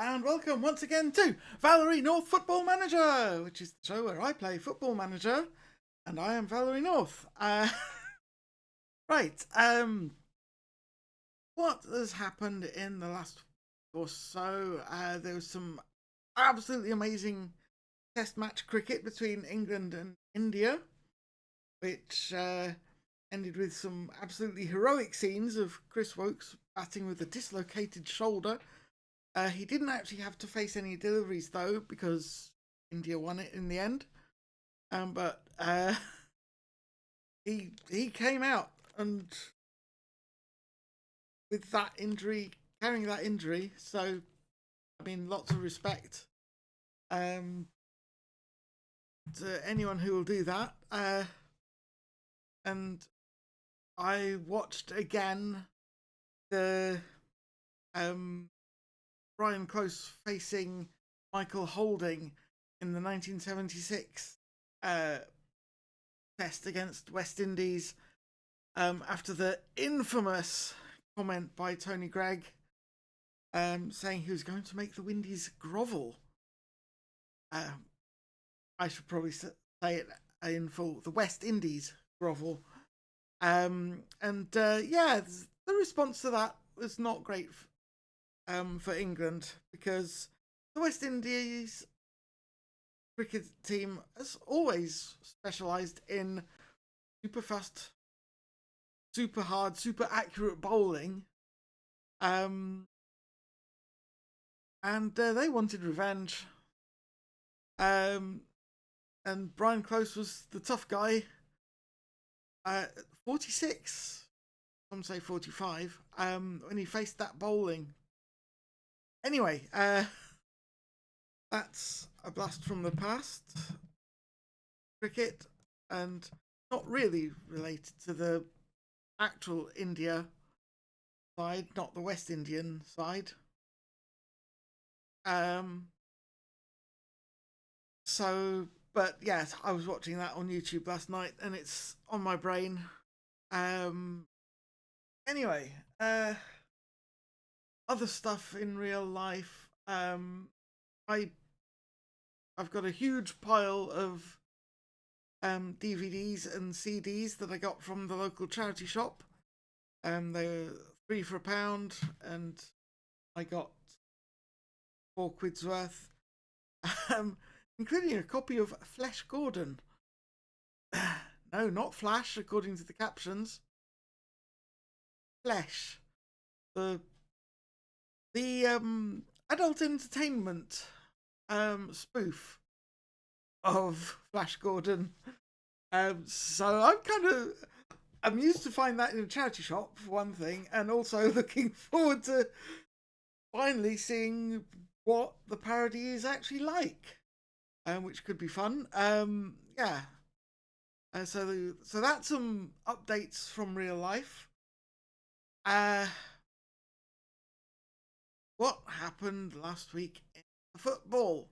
and welcome once again to Valery North Football Manager, which is the show where I play Football Manager, and I am Valery North. Right, what has happened in the last week or so? There was some absolutely amazing test match cricket between England and India, which ended with some absolutely heroic scenes of Chris Woakes batting with a dislocated shoulder. He didn't actually have to face any deliveries though, because India won it in the end. But he came out and with that injury, carrying that injury. So, I mean, lots of respect to anyone who will do that. And I watched again the Brian Close facing Michael Holding in the 1976 test against West Indies after the infamous comment by Tony Gregg saying he was going to make the Windies grovel. I should probably say it in full, the West Indies grovel. Yeah, the response to that was not great for England, because the West Indies cricket team has always specialised in super fast, super hard, super accurate bowling. And they wanted revenge. And Brian Close was the tough guy. 46, some say 45, when he faced that bowling. Anyway, that's a blast from the past. Cricket, and not really related to the actual India side, not the West Indian side. But yes, I was watching that on YouTube last night, and it's on my brain. Anyway, other stuff in real life. I've got a huge pile of DVDs and CDs that I got from the local charity shop. They were £3 for £1, and I got £4 worth, including a copy of Flesh Gordon. No, not Flash, according to the captions. Flesh, the adult entertainment spoof of Flash Gordon. So I'm kind of amused to find that in a charity shop, for one thing, and also looking forward to finally seeing what the parody is actually like, which could be fun. Yeah. So that's some updates from real life. What happened last week in football?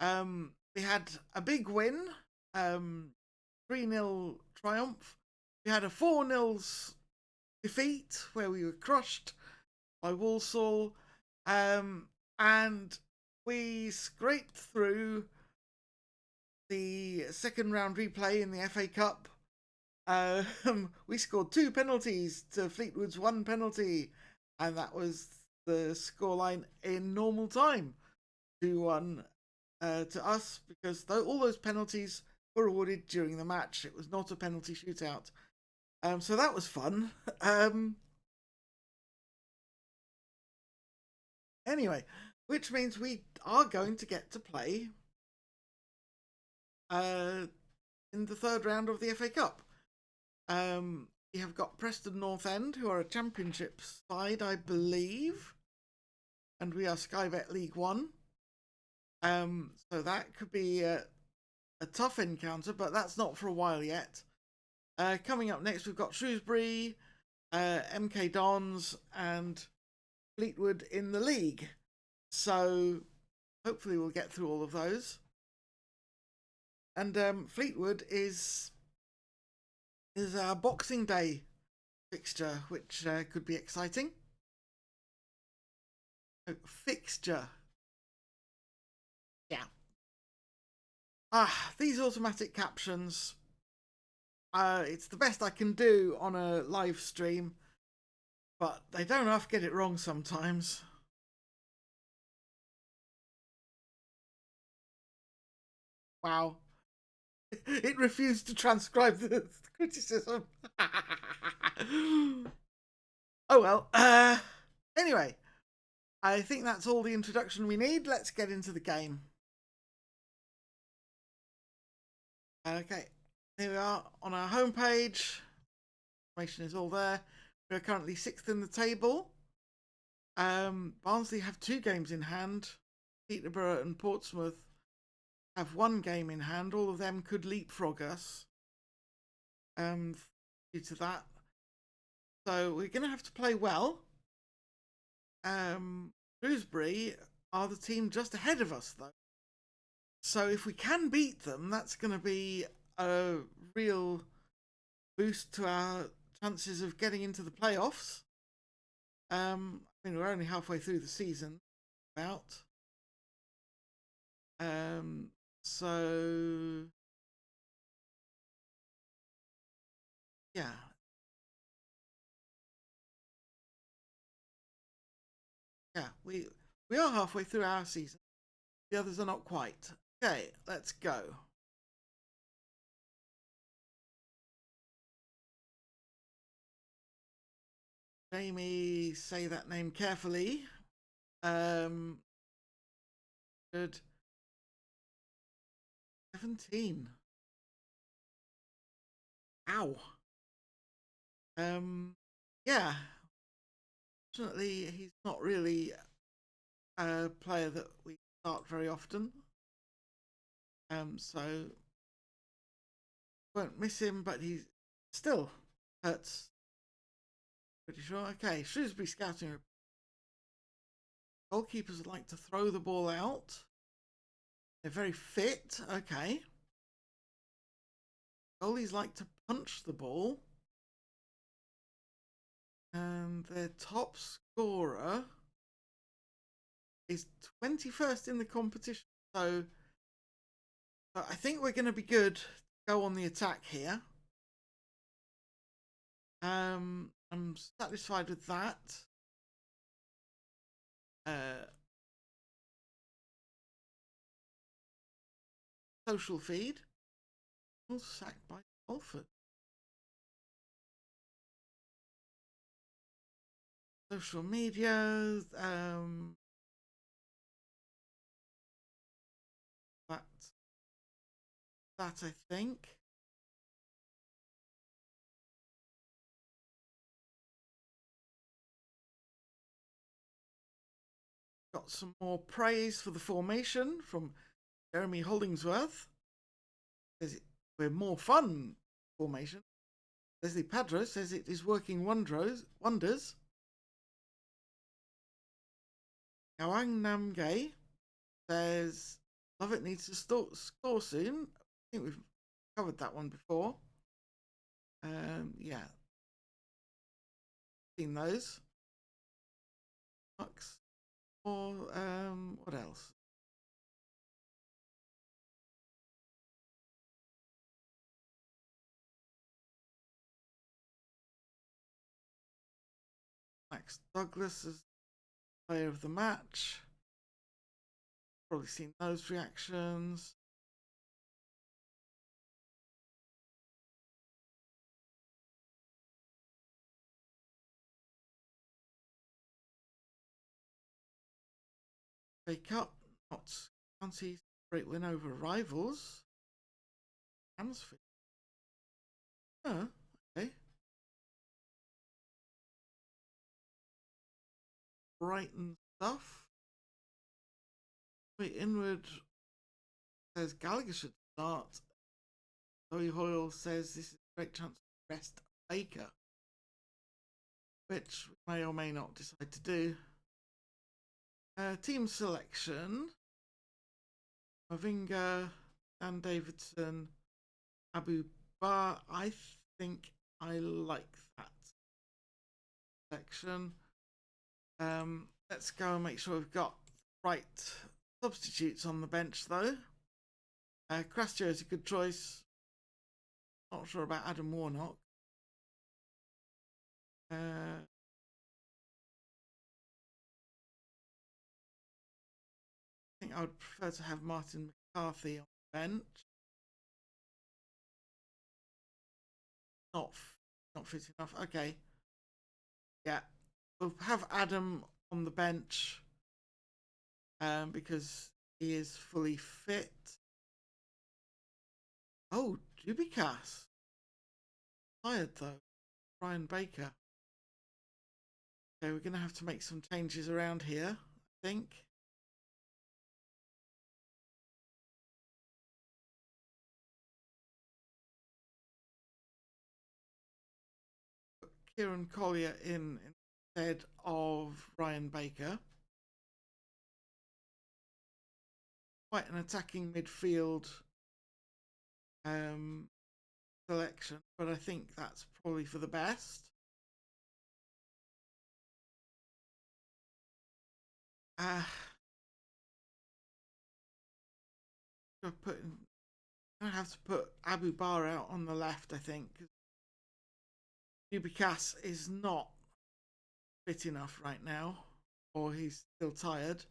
We had a big win, 3-0 triumph. We had a 4-0 defeat where we were crushed by Walsall, and we scraped through the second round replay in the FA Cup. We scored 2 penalties to Fleetwood's 1 penalty, and that was the scoreline in normal time, 2-1 to us, because all those penalties were awarded during the match. It was not a penalty shootout. So that was fun. Anyway, which means we are going to get to play in the third round of the FA Cup. We have got Preston North End, who are a championship side, I believe, and we are Sky Bet League One. So that could be a tough encounter, but that's not for a while yet. Coming up next, we've got Shrewsbury, MK Dons, and Fleetwood in the league. So hopefully we'll get through all of those. And Fleetwood is our Boxing Day fixture, which could be exciting. Oh, fixture. Yeah. These automatic captions. It's the best I can do on a live stream, but they don't half get it wrong sometimes. Wow. It refused to transcribe the criticism. Oh well. Anyway, I think that's all the introduction we need. Let's get into the game. Okay, here we are on our homepage. Information is all there. We're currently 6th in the table. Barnsley have 2 games in hand. Peterborough and Portsmouth have 1 game in hand. All of them could leapfrog us due to that. So we're going to have to play well. Shrewsbury are the team just ahead of us, though. So if we can beat them, that's going to be a real boost to our chances of getting into the playoffs. I mean, we're only halfway through the season, about. So yeah. Yeah, we are halfway through our season. The others are not quite. Okay, let's go. Jamie, say that name carefully. Good. 17. Ow. Yeah. Fortunately, he's not really a player that we start very often. So won't miss him, but he still hurts. Pretty sure. Okay, Shrewsbury scouting. Goalkeepers like to throw the ball out. They're very fit. Okay. Goalies like to punch the ball. And their top scorer is 21st in the competition. So I think we're going to be good to go on the attack here. I'm satisfied with that. Social feed. Sacked by Salford. Social media. That I think. Got some more praise for the formation from Jeremy Holdingsworth. Says we're more fun formation. Leslie Padro says it is working wonders. Gawang Namgay says love it needs to score soon. I think we've covered that one before. Yeah, seen those. Or what else? Max Douglas is player of the match. Probably seen those reactions. Wake up, Notts County great win over rivals. Hansfield. Oh, okay. Brighton stuff. Wait, Inward says Gallagher should start. Zoe Hoyle says this is a great chance to rest Baker, which we may or may not decide to do. Team selection. Mavinga, Dan Davidson, Abu Bar. I think I like that selection. Let's go and make sure we've got right substitutes on the bench, though. Crastio is a good choice. Not sure about Adam Warnock. I think I would prefer to have Martin McCarthy on the bench. Not fit enough. Okay. Yeah. We'll have Adam on the bench because he is fully fit. Oh, Dubikas. Tired though. Ryan Baker. Okay, we're going to have to make some changes around here, I think. Put Kieran Collier in instead of Ryan Baker. Quite an attacking midfield selection, but I think that's probably for the best. I have to put Abu Bar out on the left, I think. Dubikas is not fit enough right now, or he's still tired.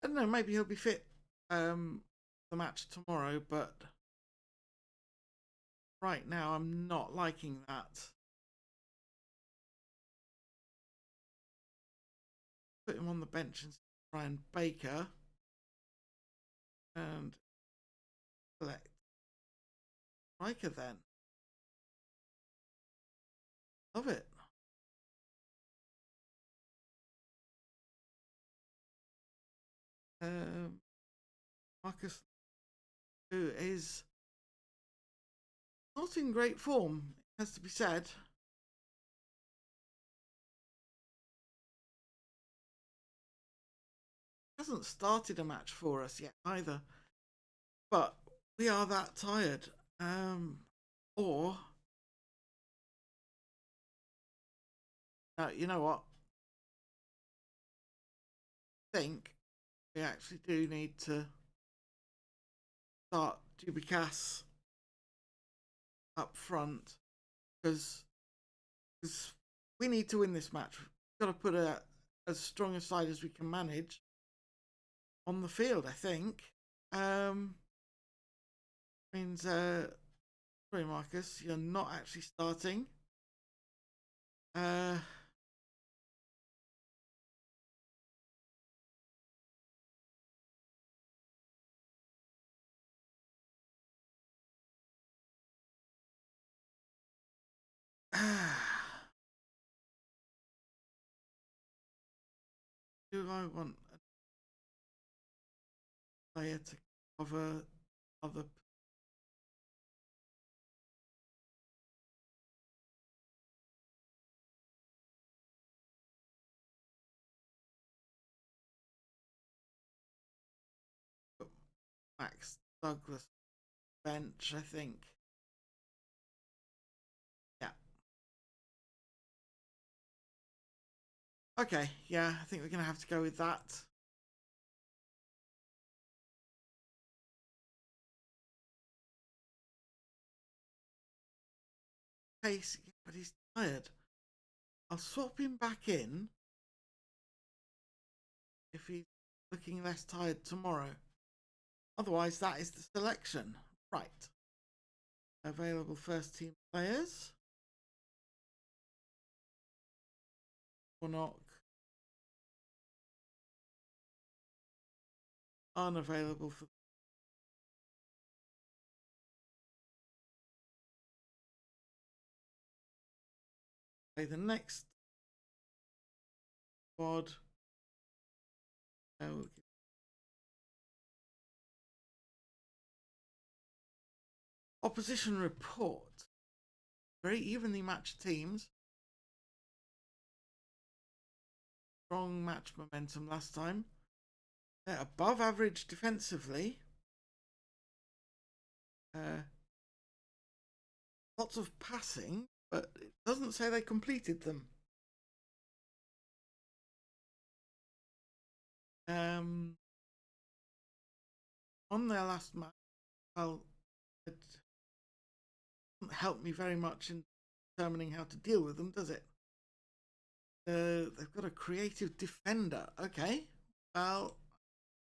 I don't know, maybe he'll be fit the match tomorrow, but right now I'm not liking that. Put him on the bench and Ryan Baker and select striker then. Love it. Marcus, who is not in great form, has to be said. Hasn't started a match for us yet either, but we are that tired. Or no, you know what? I think we actually do need to start Dubikas up front because we need to win this match. We've got to put as strong a side as we can manage on the field, I think. Means sorry Marcus, you're not actually starting. Do I want a player to cover other? Max Douglas bench, I think. Yeah. Okay, yeah, I think we're going to have to go with that. Pace, but he's tired. I'll swap him back in if he's looking less tired tomorrow. Otherwise, that is the selection. Right. Available first team players. Warnock. Unavailable for. Okay, the next squad. Opposition report. Very evenly matched teams. Strong match momentum last time. They're above average defensively. Lots of passing, but it doesn't say they completed them. On their last match, well, it doesn't help me very much in determining how to deal with them, does it? They've got a creative defender. Okay, well,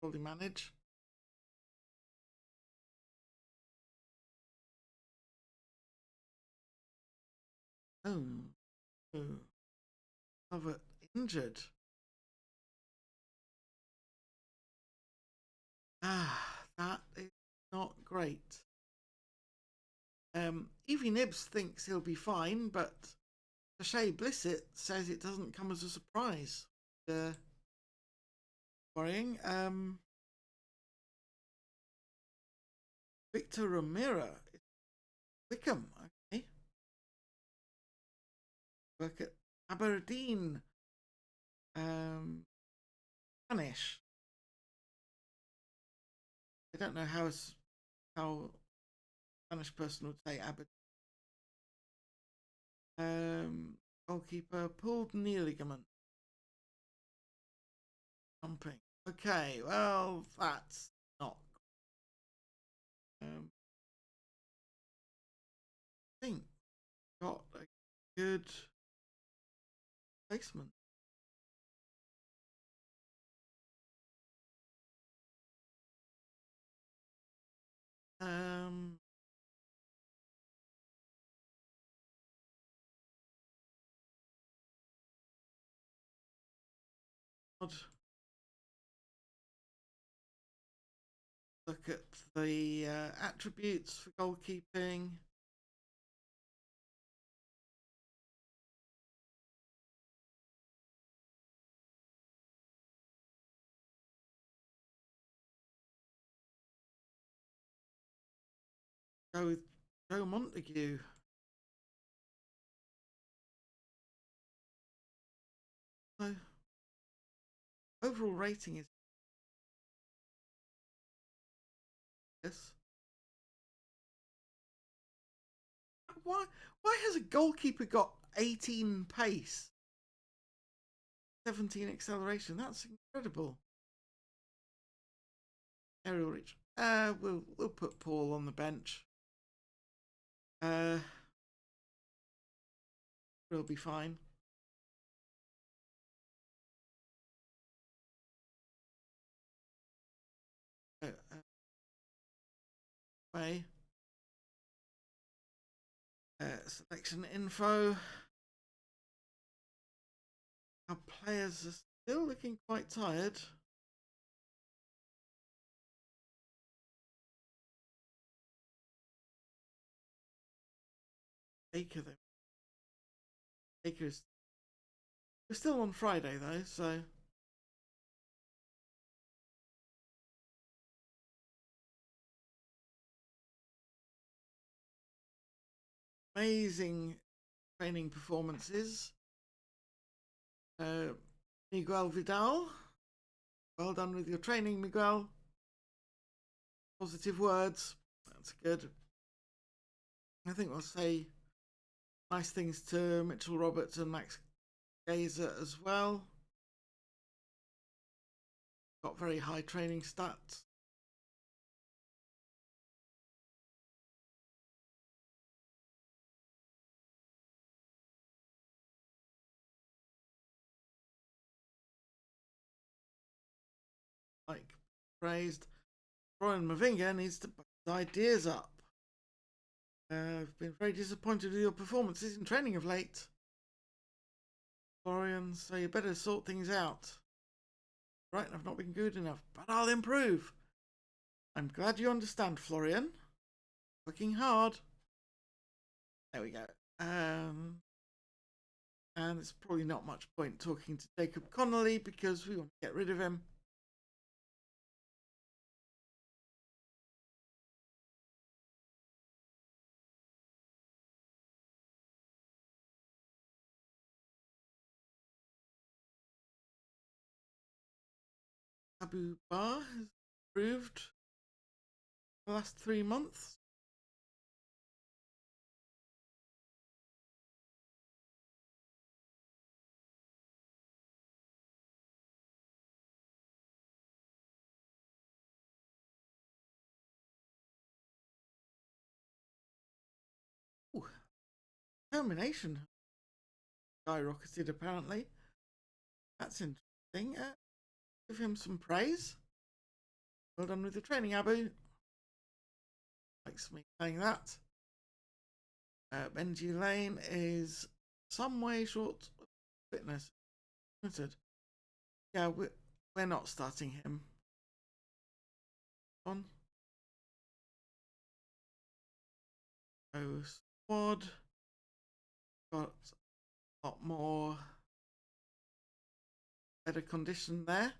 probably manage. Oh, Cover injured. That is not great. Evie Nibs thinks he'll be fine, but Shay Blissett says it doesn't come as a surprise. Worrying. Victor Ramira. Wickham. Okay. Work at Aberdeen. Spanish. I don't know how a Spanish person would say Aberdeen. Goalkeeper pulled knee ligament. Jumping. Okay, well, that's not. I think got a good placement. Look at the attributes for goalkeeping. Go with Joe Montague. So, overall rating is this. Why has a goalkeeper got 18 pace, 17 acceleration? That's incredible. Aerial reach. We'll put Paul on the bench. We'll be fine. Way. Selection info. Our players are still looking quite tired. Baker though. Baker's. We're still on Friday though, so. Amazing training performances. Miguel Vidal. Well done with your training, Miguel. Positive words. That's good. I think we'll say nice things to Mitchell Roberts and Max Gazer as well. Got very high training stats. Like praised. Brian Mavinga needs to put his ideas up. I've been very disappointed with your performances in training of late, Florian, so you better sort things out. Right, I've not been good enough, but I'll improve. I'm glad you understand, Florian. Working hard. There we go. And there's probably not much point talking to Jacob Connolly because we want to get rid of him. Abu Bar has improved the last 3 months. determination skyrocketed, apparently. That's interesting. Give him some praise. Well done with the training, Abu. Likes me saying that. Benji Lane is some way short of fitness. Yeah, we're not starting him. On. So squad. Got a lot more better condition there.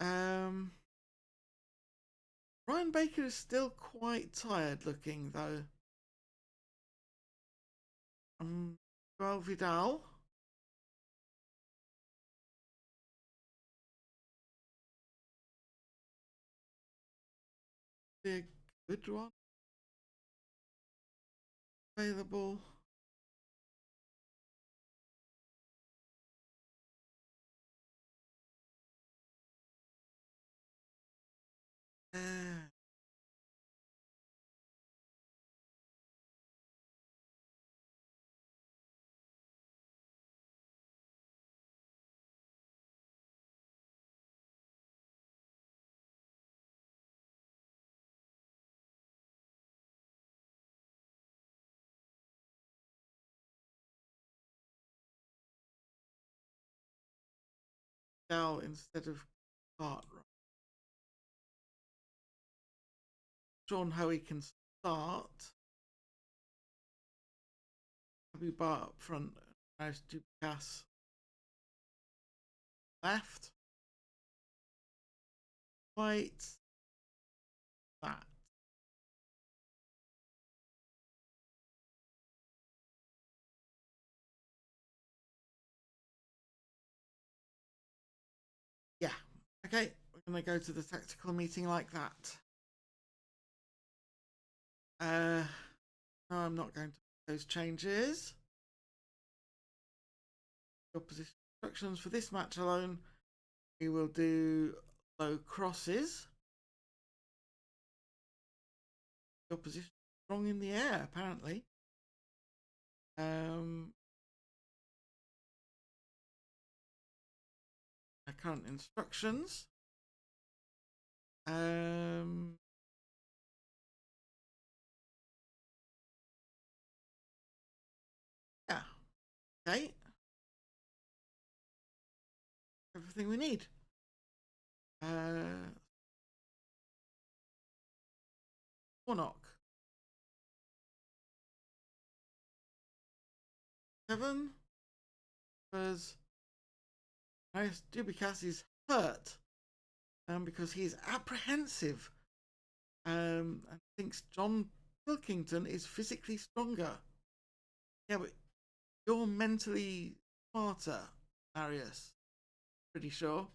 Ryan Baker is still quite tired looking though. Well, Vidal. Be a good one. Available. Vidal instead of Cartwright. Sean Hoey can start. Abu Bar up front. Nice Dukas left. White. That. Yeah. Okay. We're going to go to the tactical meeting like that. No, I'm not going to make those changes. Your position instructions for this match alone. We will do low crosses. Your position strong in the air, apparently. Current instructions. Yeah. Okay. Everything we need. Warnock. 7. Because Dubikas is hurt. Because he's apprehensive. And thinks John Pilkington is physically stronger. Yeah, but you're mentally smarter, Marius. Pretty sure.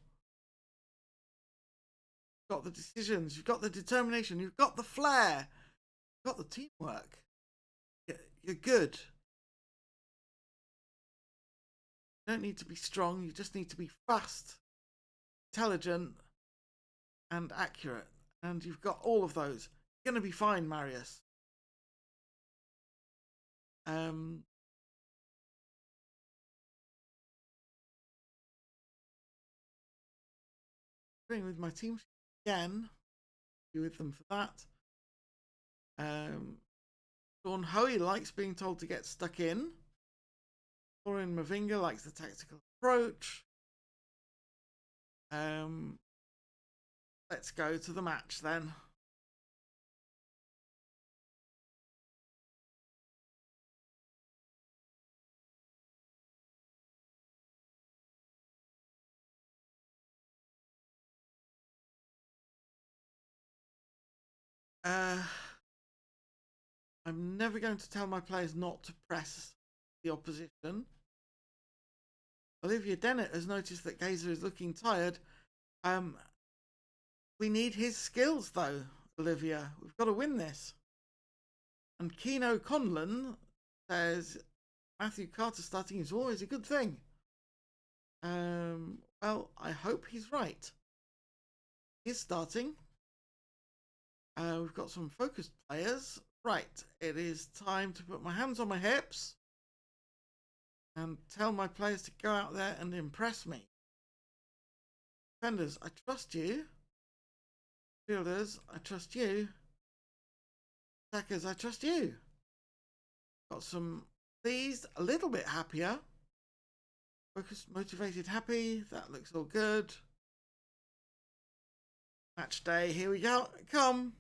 You've got the decisions, you've got the determination, you've got the flair, you've got the teamwork. You're good. You don't need to be strong, you just need to be fast, intelligent, and accurate. And you've got all of those. You're going to be fine, Marius. Going with my team again. Be with them for that. Sean Hoey likes being told to get stuck in. Florian Mavinga likes the tactical approach. Let's go to the match then. I'm never going to tell my players not to press the opposition. Olivia Dennett has noticed that Gazer is looking tired. We need his skills though, Olivia. We've got to win this. And Keno Conlon says Matthew Carter starting is always a good thing. Well, I hope he's right. He's starting. We've got some focused players. Right, it is time to put my hands on my hips and tell my players to go out there and impress me. Defenders, I trust you. Fielders, I trust you. Attackers, I trust you. Got some pleased, a little bit happier. Focused, motivated, happy. That looks all good. Match day, here we go. Come.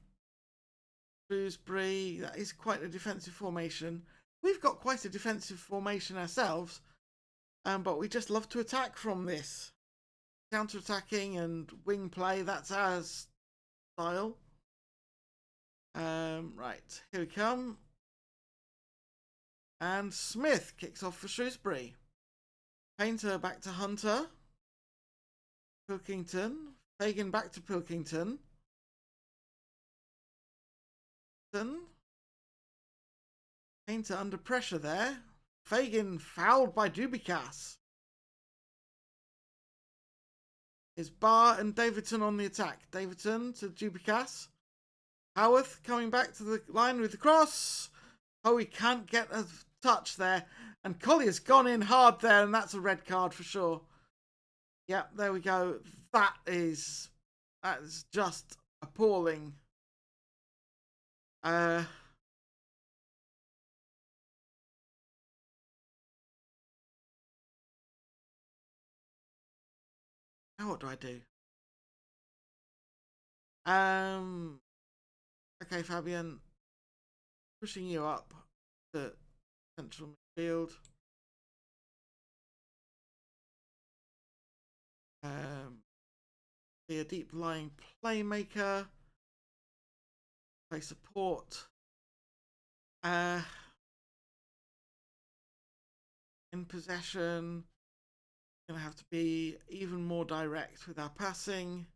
Shrewsbury, that is quite a defensive formation. We've got quite a defensive formation ourselves, but we just love to attack from this. Counter-attacking and wing play, that's our style. Right, here we come. And Smith kicks off for Shrewsbury. Painter back to Hunter. Pilkington. Fagan back to Pilkington. Painter under pressure there. Fagan fouled by Dubicas. Is Barr and Davidson on the attack. Davidson to Dubicas. Howarth coming back to the line with the cross. Oh, he can't get a touch there. And Collier's gone in hard there, and that's a red card for sure. Yep, there we go. That is just appalling. Now what do I do? Okay, Fabian, pushing you up to central midfield. Be a deep lying playmaker. Play support. In possession. Gonna have to be even more direct with our passing.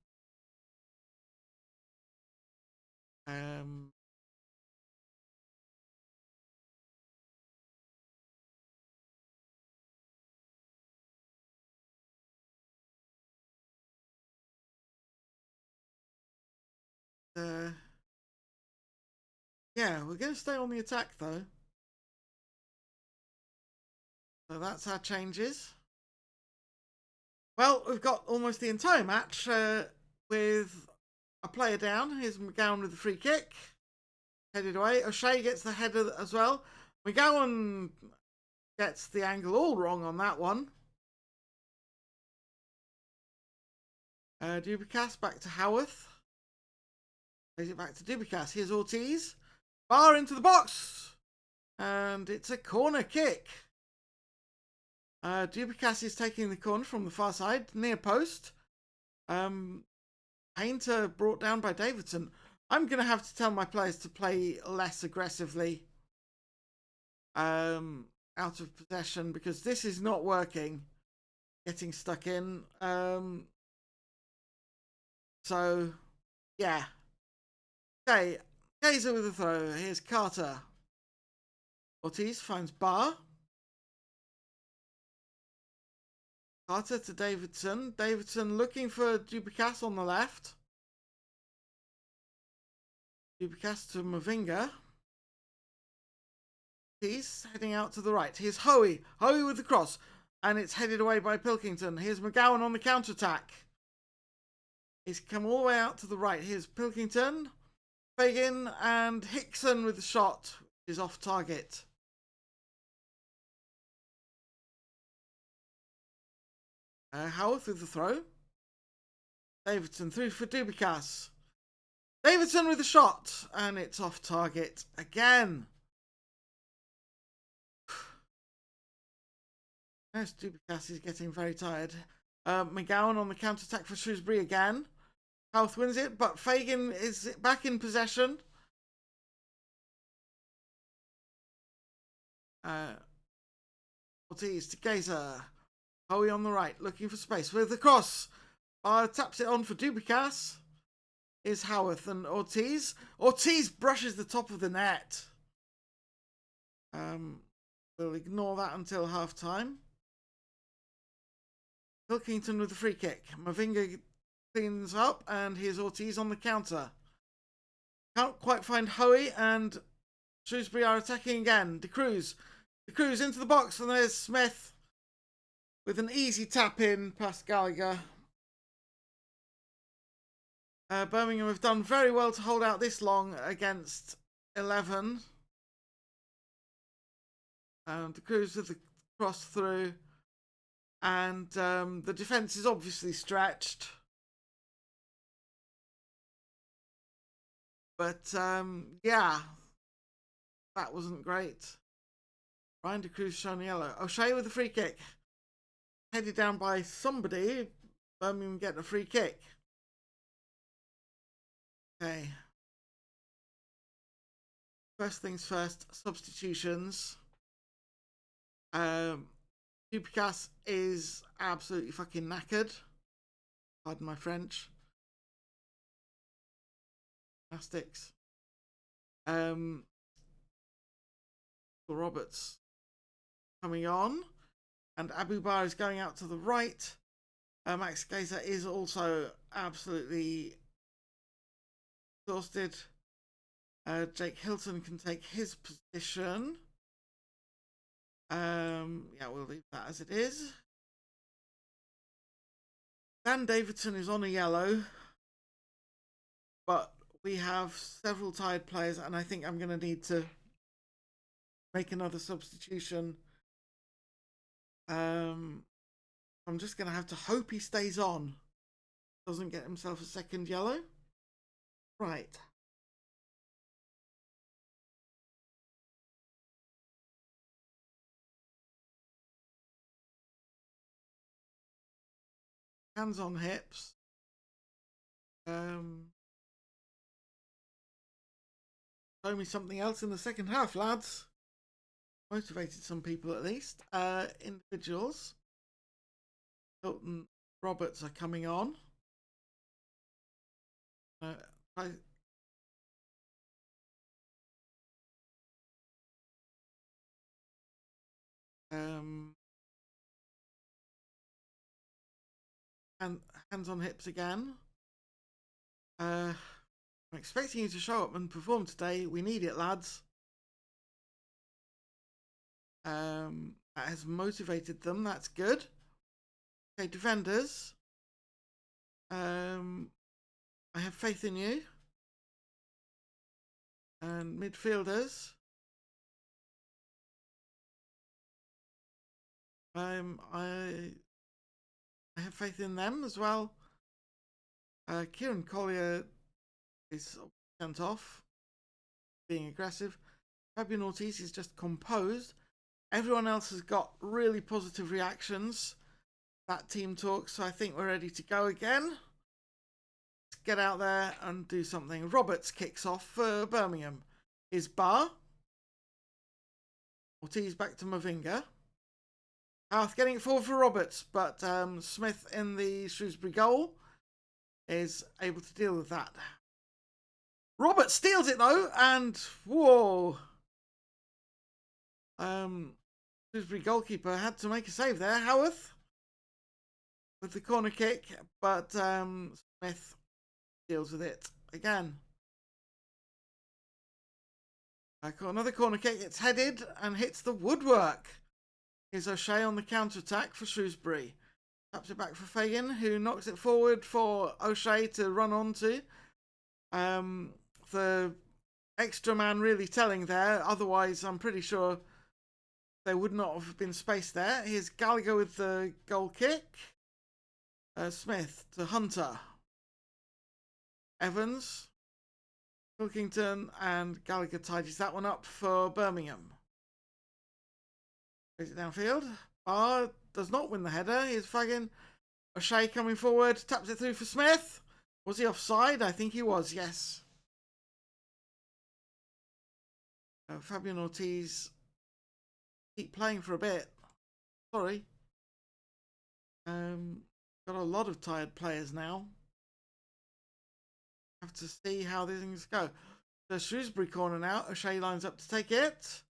Yeah, we're going to stay on the attack though. So that's our changes. Well, we've got almost the entire match with a player down. Here's McGowan with the free kick. Headed away. O'Shea gets the header as well. McGowan gets the angle all wrong on that one. Dubicas back to Howarth. Plays it back to Dubicas. Here's Ortiz. Barr into the box. And it's a corner kick. Dubicas is taking the corner from the far side, near post. Painter brought down by Davidson. I'm going to have to tell my players to play less aggressively out of possession because this is not working. Getting stuck in. So, yeah. Okay, Gazer with a throw. Here's Carter. Ortiz finds Barr. Carter to Davidson. Davidson looking for Dubicas on the left. Dubicas to Mavinga. He's heading out to the right. Here's Hoey. Hoey with the cross. And it's headed away by Pilkington. Here's McGowan on the counter-attack. He's come all the way out to the right. Here's Pilkington. Fagan and Hickson with the shot. Is off target. Howarth with the throw. Davidson through for Dubicas. Davidson with the shot. And it's off target again. Yes, Dubicas is getting very tired. McGowan on the counter-attack for Shrewsbury again. Howarth wins it, but Fagan is back in possession. Ortiz to Gazer. Hoey on the right, looking for space with the cross. Taps it on for Dubicas. Is Howarth and Ortiz. Ortiz brushes the top of the net. We'll ignore that until half time. Pilkington with the free kick. Mavinga cleans up, and here's Ortiz on the counter. Can't quite find Hoey, and Shrewsbury are attacking again. De Cruz into the box, and there's Smith with an easy tap in past Gallagher. Birmingham have done very well to hold out this long against 11. De Cruz with the cross through, and the defence is obviously stretched. But yeah, that wasn't great. Ryan De Cruz shown yellow. O'Shea with a free kick. Headed down by somebody. Birmingham getting a free kick. Okay. First things first, substitutions. Dupikas is absolutely fucking knackered. Pardon my French. Gymnastics. Roberts coming on, and Abu Bakr is going out to the right. Max Gazer is also absolutely exhausted. Jake Hilton can take his position. Yeah, we'll leave that as it is. Dan Davidson is on a yellow, but we have several tired players, and I think I'm going to need to make another substitution. I'm just going to have to hope he stays on. Doesn't get himself a second yellow. Right. Hands on hips. Show me something else in the second half, lads. Motivated some people at least. Individuals. Hilton, Roberts are coming on. And hands on hips again. I'm expecting you to show up and perform today. We need it, lads. That has motivated them. That's good. Okay, defenders. I have faith in you. And midfielders. I have faith in them as well. Kieran Collier is sent off, being aggressive. Fabian Ortiz is just composed. Everyone else has got really positive reactions. That team talk, so I think we're ready to go again. Let's get out there and do something. Roberts kicks off for Birmingham. Is Barr. Ortiz back to Mavinga. Houth getting it forward for Roberts, but Smith in the Shrewsbury goal is able to deal with that. Roberts steals it though, and whoa. Shrewsbury goalkeeper had to make a save there. Houth with the corner kick, but Smith deals with it again. Another corner kick. It's headed and hits the woodwork. Here's O'Shea on the counter-attack for Shrewsbury. Taps it back for Fagan, who knocks it forward for O'Shea to run onto. The extra man really telling there. Otherwise, I'm pretty sure there would not have been space there. Here's Gallagher with the goal kick. Smith to Hunter. Evans. Pilkington, and Gallagher tidies that one up for Birmingham. Plays it downfield. Barr does not win the header. Here's Fagan. O'Shea coming forward. Taps it through for Smith. Was he offside? I think he was, yes. Fabian Ortiz. Keep playing for a bit. Sorry. Got a lot of tired players now. Have to see how these things go. The Shrewsbury corner now. O'Shea lines up to take it.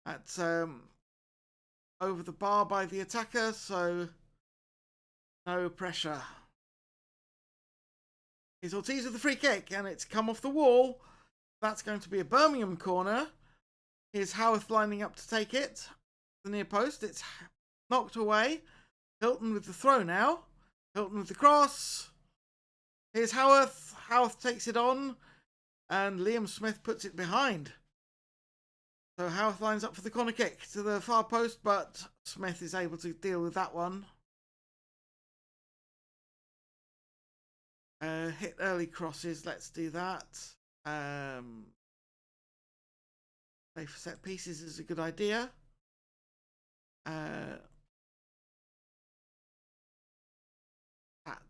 That's over the bar by the attacker, so no pressure. Here's Ortiz with the free kick, and it's come off the wall. That's going to be a Birmingham corner. Here's Howarth lining up to take it. The near post. It's knocked away. Hilton with the throw now. Hilton with the cross. Here's Howarth. Howarth takes it on. And Liam Smith puts it behind. So Howarth lines up for the corner kick to the far post, but Smith is able to deal with that one. Hit early crosses. Let's do that. Play for set pieces is a good idea. That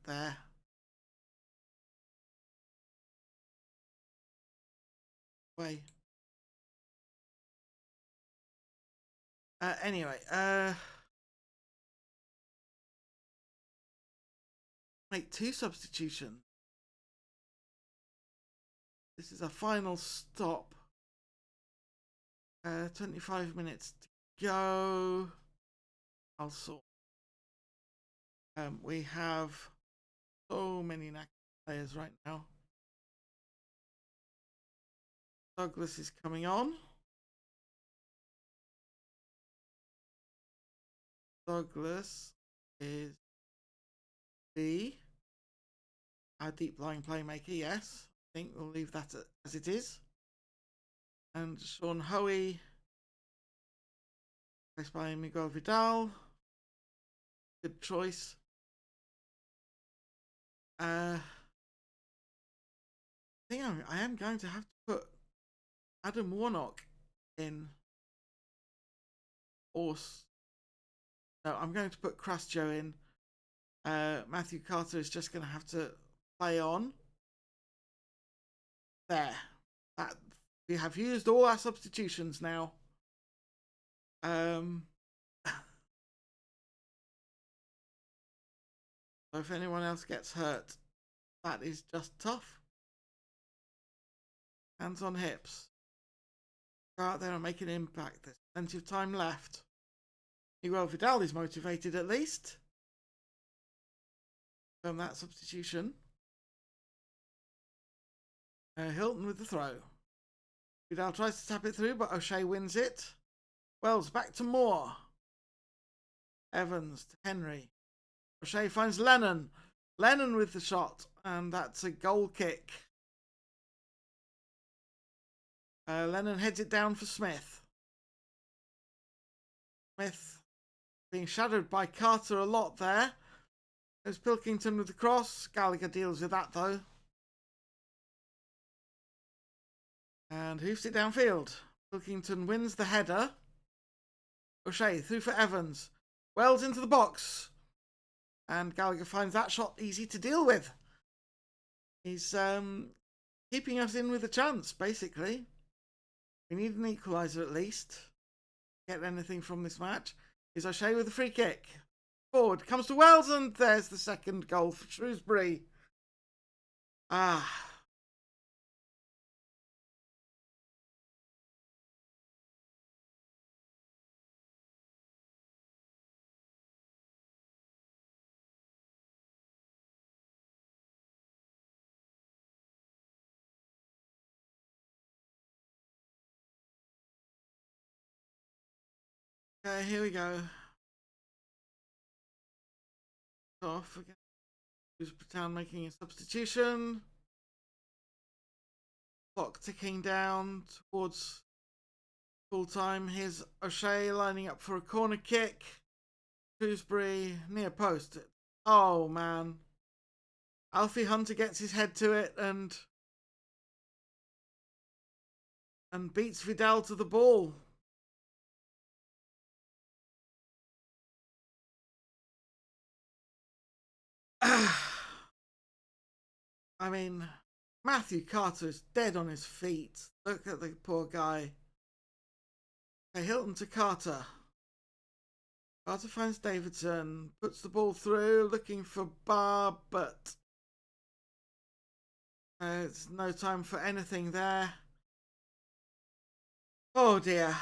there. Way. Anyway, make 2 substitutions. This is a final stop. 25 minutes to go. I'll sort. We have so many players right now. Douglas is coming on. Douglas is our deep lying playmaker, yes. I think we'll leave that as it is. And Sean Hoey, placed by Miguel Vidal. Good choice. I think I am going to have to put Adam Warnock in. Or no, I'm going to put Crasjo in. Matthew Carter is just going to have to play on. There. We have used all our substitutions now. So if anyone else gets hurt, that is just tough. Hands on hips. Go out there and make an impact. There's plenty of time left. Miguel Vidal is motivated at least. From that substitution. Hilton with the throw. Vidal tries to tap it through, but O'Shea wins it. Wells back to Moore. Evans to Henry. O'Shea finds Lennon. Lennon with the shot, and that's a goal kick. Lennon heads it down for Smith. Smith being shadowed by Carter a lot there. There's Pilkington with the cross. Gallagher deals with that though. And hoofs it downfield. Pilkington wins the header. O'Shea through for Evans. Wells into the box. And Gallagher finds that shot easy to deal with. He's keeping us in with a chance, basically. We need an equaliser at least. Get anything from this match. Is O'Shea with a free kick. Forward, comes to Wells, and there's the second goal for Shrewsbury. Okay, here we go. Off again. Shrewsbury making a substitution. Clock ticking down towards full time. Here's O'Shea lining up for a corner kick. Shrewsbury near post. Oh man. Alfie Hunter gets his head to it and beats Vidal to the ball. I mean, Matthew Carter is dead on his feet. Look at the poor guy. Okay, Hilton to Carter. Carter finds Davidson, puts the ball through, looking for Barr, but there's no time for anything there. Oh dear.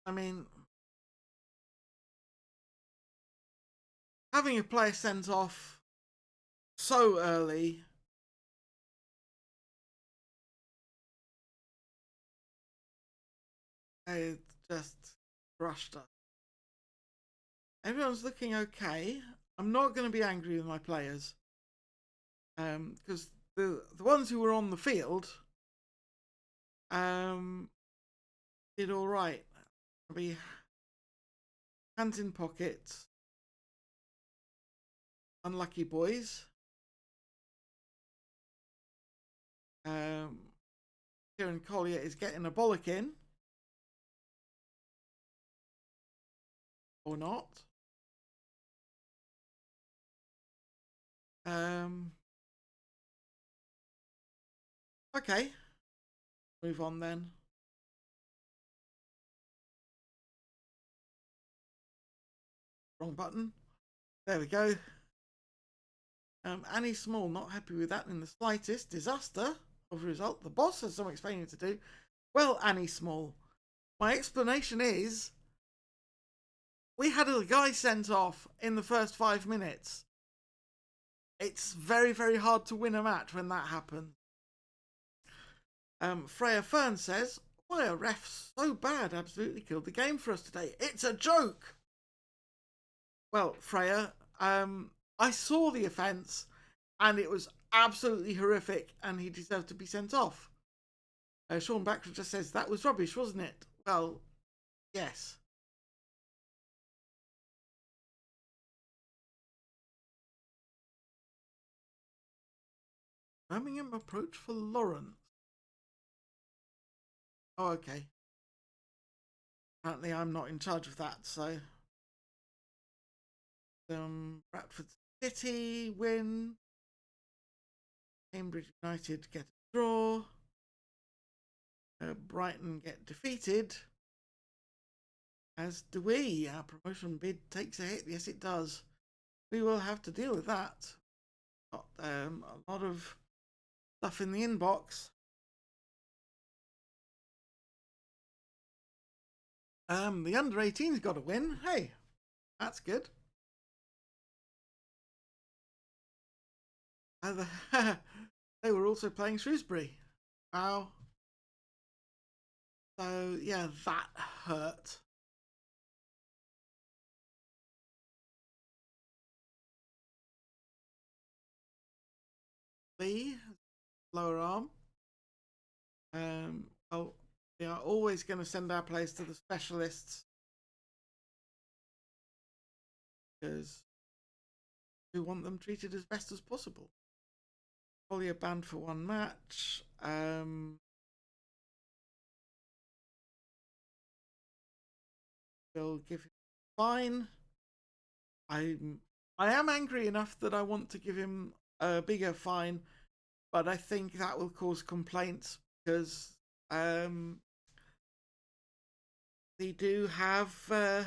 I mean, having a player sent off so early They just crushed us. Everyone's looking okay. I'm not going to be angry with my players. Because the ones who were on the field did all right. Be hands in pockets. Unlucky boys. Kieran Collier is getting a bollock in. Or not. Okay. Move on then. Wrong button. There we go. Annie Small, not happy with that in the slightest. Disaster of a result. The boss has some explaining to do. Well, Annie Small, my explanation is we had a guy sent off in the first 5 minutes. It's very, very hard to win a match when that happens. Freya Fern says, why are refs so bad? Absolutely killed the game for us today. It's a joke. Well, Freya, I saw the offence and it was absolutely horrific and he deserved to be sent off. Sean Backford just says, that was rubbish, wasn't it? Well, yes. Birmingham approach for Lawrence. Oh, okay. Apparently I'm not in charge of that, so... Bradford City win. Cambridge United get a draw. Brighton get defeated. As do we. Our promotion bid takes a hit. Yes, it does. We will have to deal with that. Got a lot of stuff in the inbox. The under-18's got a win. Hey, that's good. They were also playing Shrewsbury. Wow. So, yeah, that hurt. Lee, lower arm. Well, we are always going to send our players to the specialists because we want them treated as best as possible. Collier banned for 1 match. We'll give him a fine. I am angry enough that I want to give him a bigger fine, but I think that will cause complaints because they do have a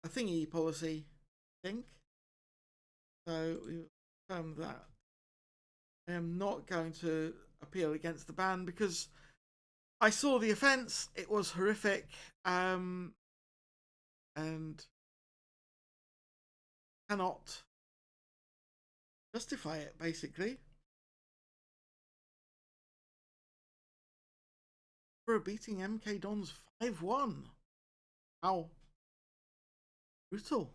thingy policy, I think. So we confirm that. I am not going to appeal against the ban because I saw the offence. It was horrific, and cannot justify it, basically. For beating MK Dons 5-1. Wow. Brutal.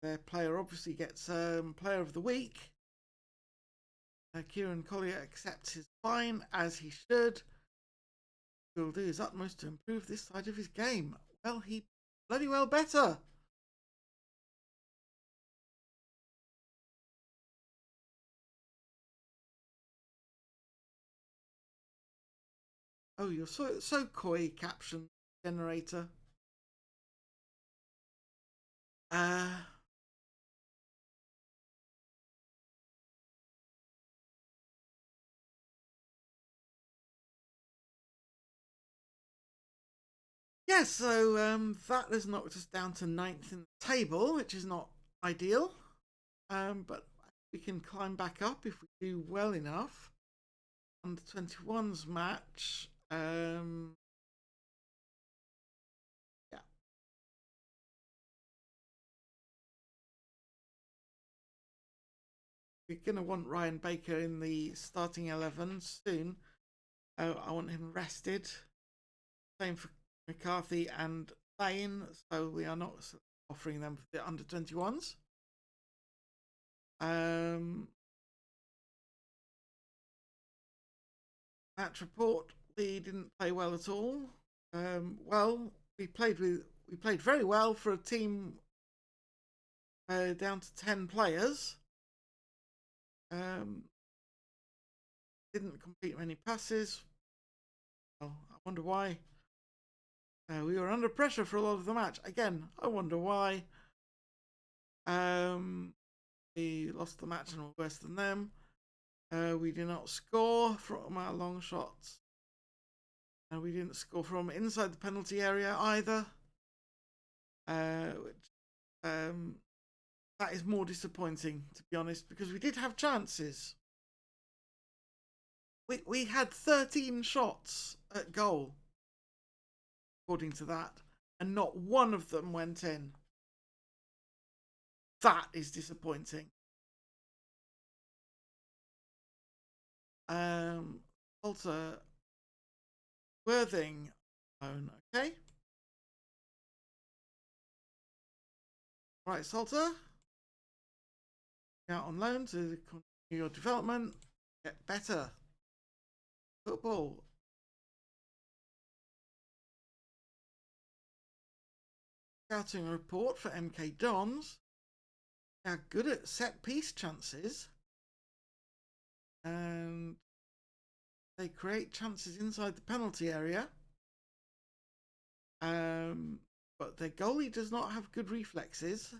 Their player obviously gets player of the week. Kieran Collier accepts his fine, as he should. He will do his utmost to improve this side of his game. Well, he bloody well better. Oh, you're so coy, caption generator. Yeah, so that has knocked us down to 9th in the table, which is not ideal. But we can climb back up if we do well enough. Under 21's match. Yeah. we're going to want Ryan Baker in the starting 11 soon. I want him rested. Same for McCarthy and Lane, so we are not offering them for the under 21s. Match report: we didn't play well at all. Well, we played very well for a team down to 10 players. Didn't complete many passes. Well, I wonder why. We were under pressure for a lot of the match. Again, I wonder why. We lost the match and were worse than them. We did not score from our long shots. And we didn't score from inside the penalty area either. That is more disappointing, to be honest, because we did have chances. We had 13 shots at goal, according to that, and not one of them went in. That is disappointing. Salter, Worthing, okay. Right, Salter, out on loan to continue your development, get better. Football. Scouting report for MK Dons. They are good at set piece chances. And they create chances inside the penalty area. But their goalie does not have good reflexes.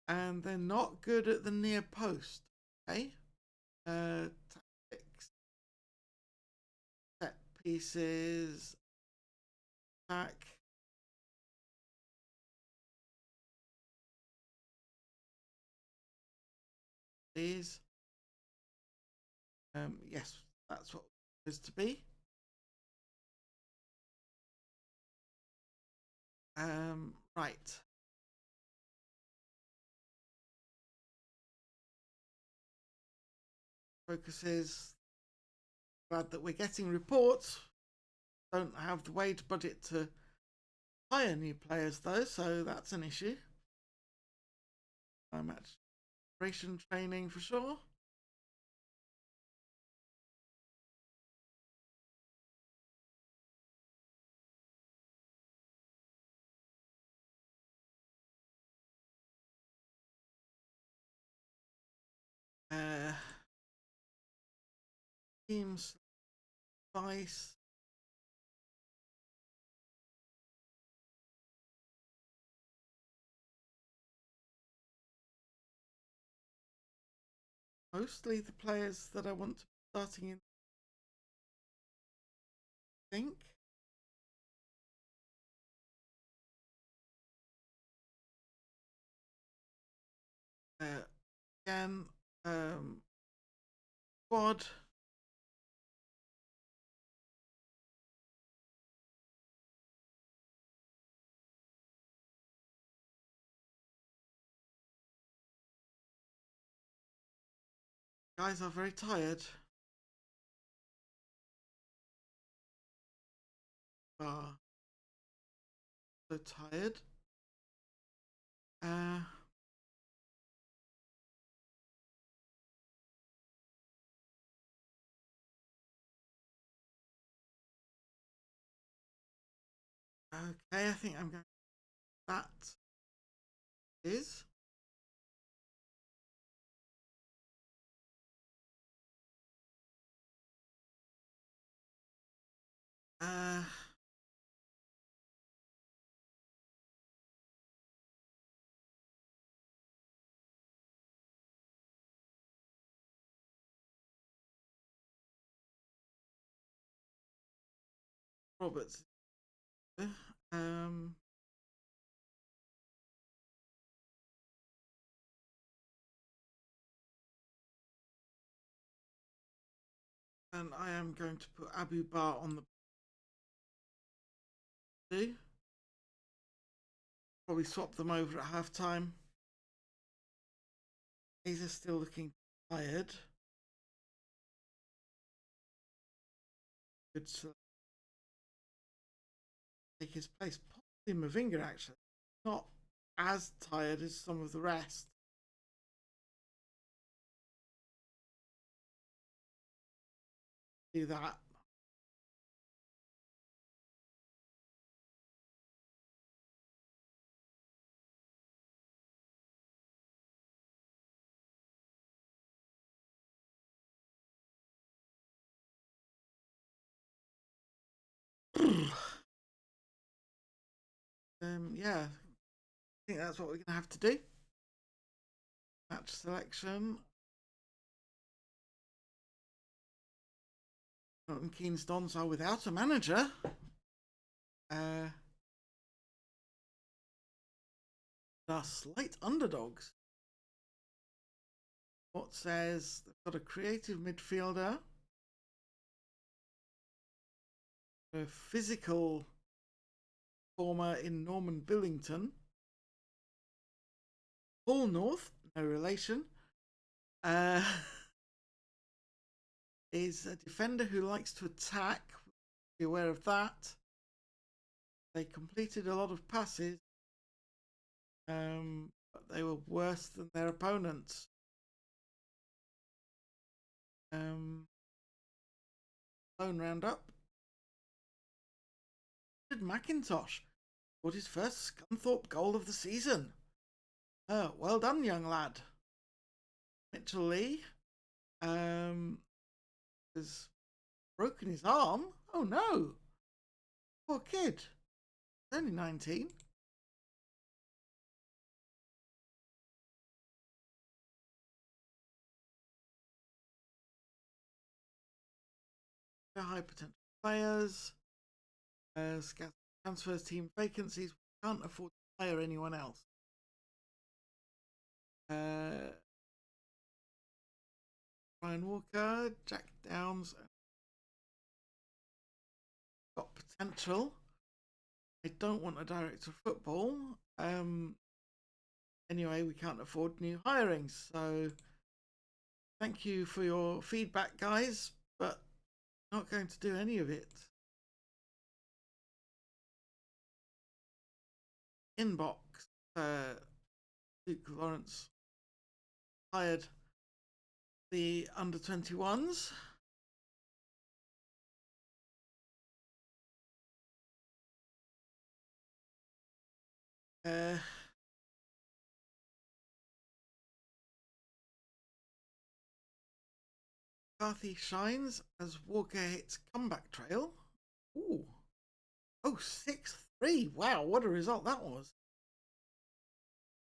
And they're not good at the near post. Okay. Tactics. Set pieces. Attack. These. Yes, that's what it is to be. Right. Focuses. Glad that we're getting reports. Don't have the wage budget to hire new players though, so that's an issue. Match operation training for sure. Teams advice. Mostly the players that I want to be starting in. I think. Again, squad. Guys are very tired. So tired. Okay, I think I'm going. That is. Roberts. And I am going to put Abu Bar on the blue. Probably swap them over at half time. He's still looking tired. Good to take his place. Possibly Mavinga, actually. Not as tired as some of the rest. Do that. Yeah, I think that's what we're going to have to do. Match selection. Milton Keynes Dons are without a manager. They're slight underdogs. What says they've got a creative midfielder, a physical former in Norman Billington, Paul North, no relation, is a defender who likes to attack. Be aware of that. They completed a lot of passes, but they were worse than their opponents. Phone roundup. McIntosh scored his first Scunthorpe goal of the season. Well done, young lad. Mitchell Lee has broken his arm. Oh no, poor kid. He's only 19. High potential players. Transfers team vacancies. We can't afford to hire anyone else. Ryan Walker, Jack Downs. Got potential. I don't want a director of football. Anyway, we can't afford new hirings. So thank you for your feedback, guys, but not going to do any of it. Inbox. Luke Lawrence hired the under 21s. McCarthy shines as Walker hits comeback trail. Ooh. Oh, 6-3. Wow, what a result that was.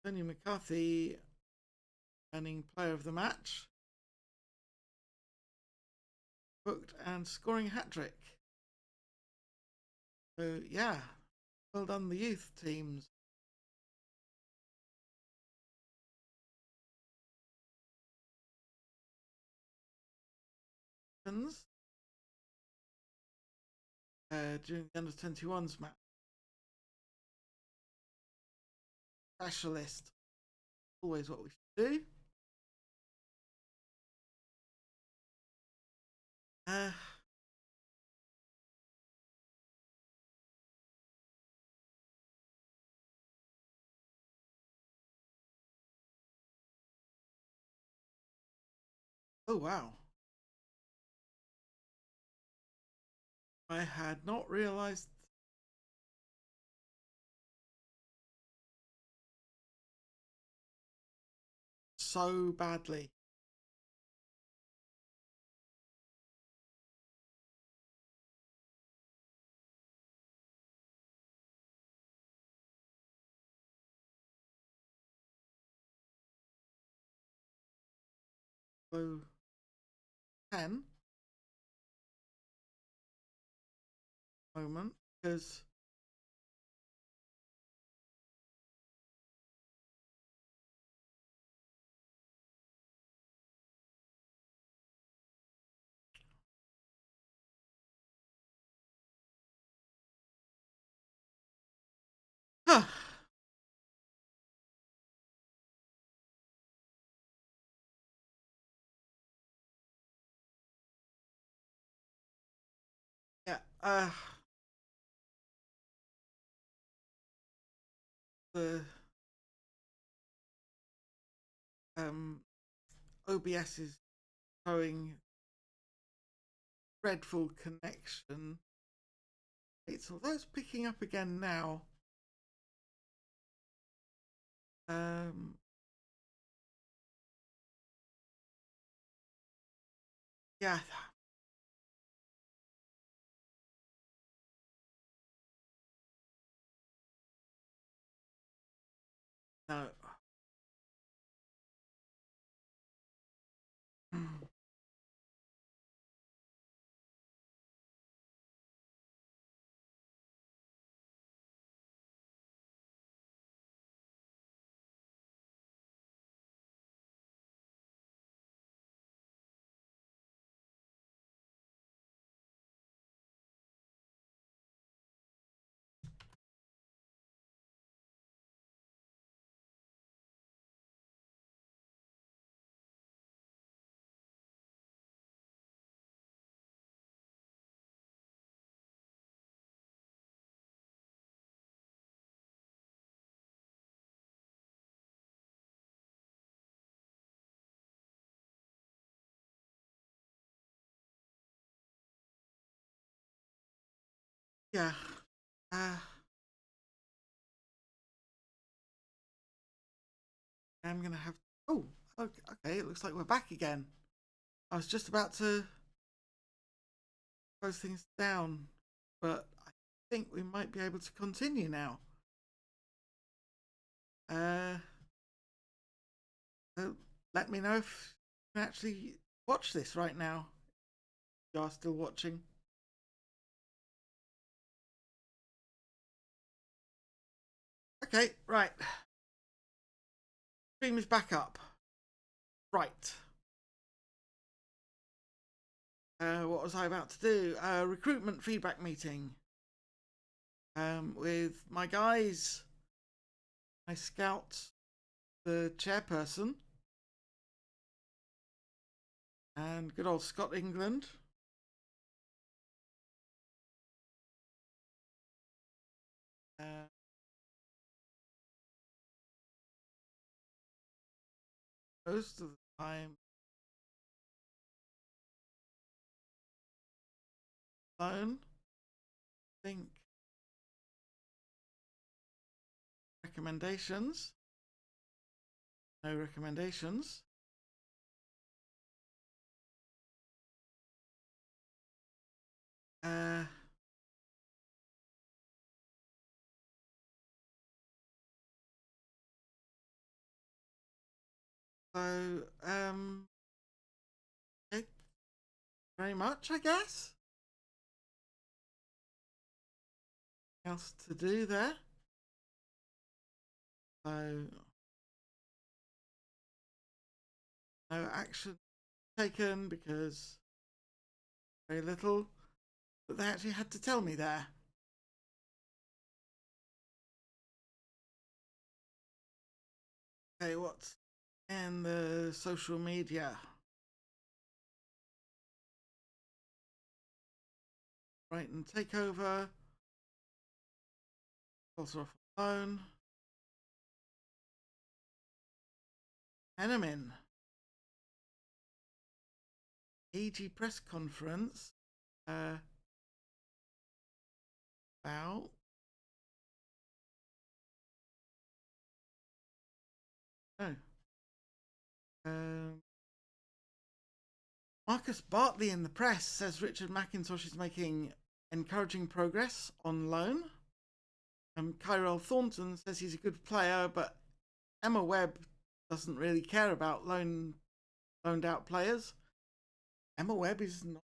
Tony McCarthy earning player of the match. Booked and scoring a hat-trick. So, yeah, well done the youth teams. During the under-21s match. Specialist. Always what we should do. Oh, wow. I had not realized. So badly. So 10 moment because the OBS is showing dreadful connection. It's although it's picking up again now. Yeah. No. Yeah. I'm gonna have. Oh, okay. It looks like we're back again. I was just about to close things down, but I think we might be able to continue now. So let me know if you can actually watch this right now. You are still watching. Okay, right. Stream is back up. Right. What was I about to do? Recruitment feedback meeting. With my guys, my scouts, the chairperson, and good old Scott England. Most of the time, alone. I think recommendations. No recommendations. So, okay, very much, I guess. Nothing else to do there. So, no action taken because very little that they actually had to tell me there. Okay, what's in the social media? Brighton takeover. Also off alone. Enemin. AG press conference. About. Oh. Marcus Bartley in the press says Richard McIntosh is making encouraging progress on loan. Kyrell Thornton says he's a good player, but Emma Webb doesn't really care about loaned out players. Emma Webb is not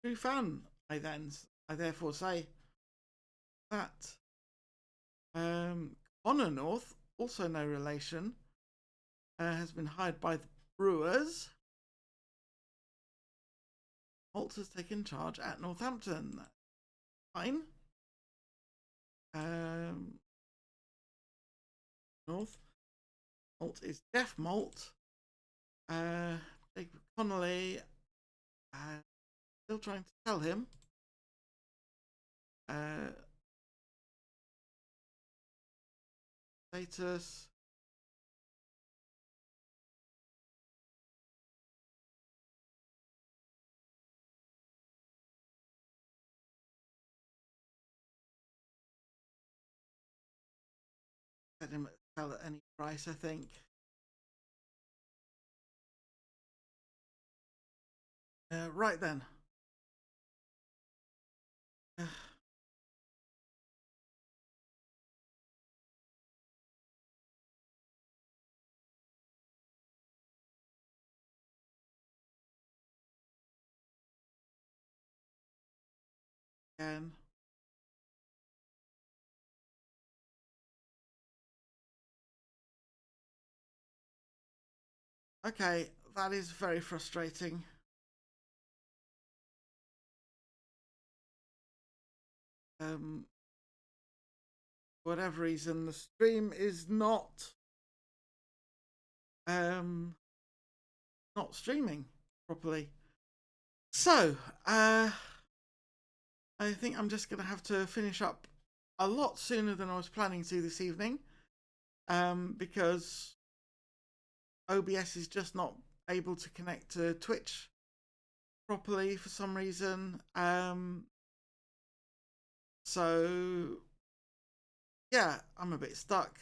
true fan. I therefore say that. Connor North, also no relation, has been hired by the Brewers. Holt has taken charge at Northampton. Fine. North. Malt is Jeff Malt. Jacob Connolly. Still trying to tell him. Status. Let him sell at any price, I think. Right then. Again. Okay, that is very frustrating. For whatever reason, the stream is not streaming properly. So, I think I'm just going to have to finish up a lot sooner than I was planning to this evening, because OBS is just not able to connect to Twitch properly for some reason. So, yeah, I'm a bit stuck.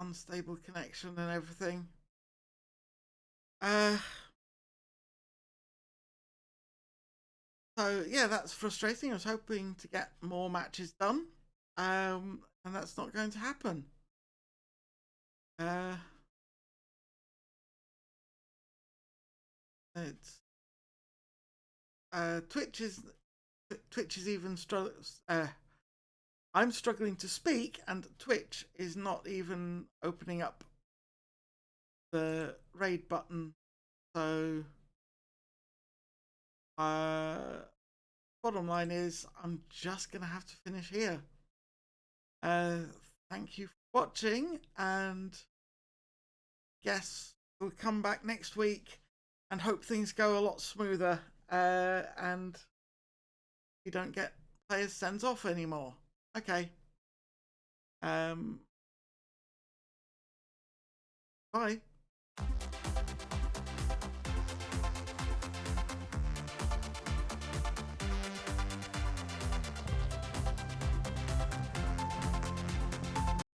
Unstable connection and everything. So yeah, that's frustrating. I was hoping to get more matches done, and that's not going to happen. It's Twitch is even I'm struggling to speak, and Twitch is not even opening up the raid button. So, bottom line is, I'm just gonna have to finish here. Thank you for watching, and guess we'll come back next week and hope things go a lot smoother, and you don't get players sent off anymore. Okay. Bye.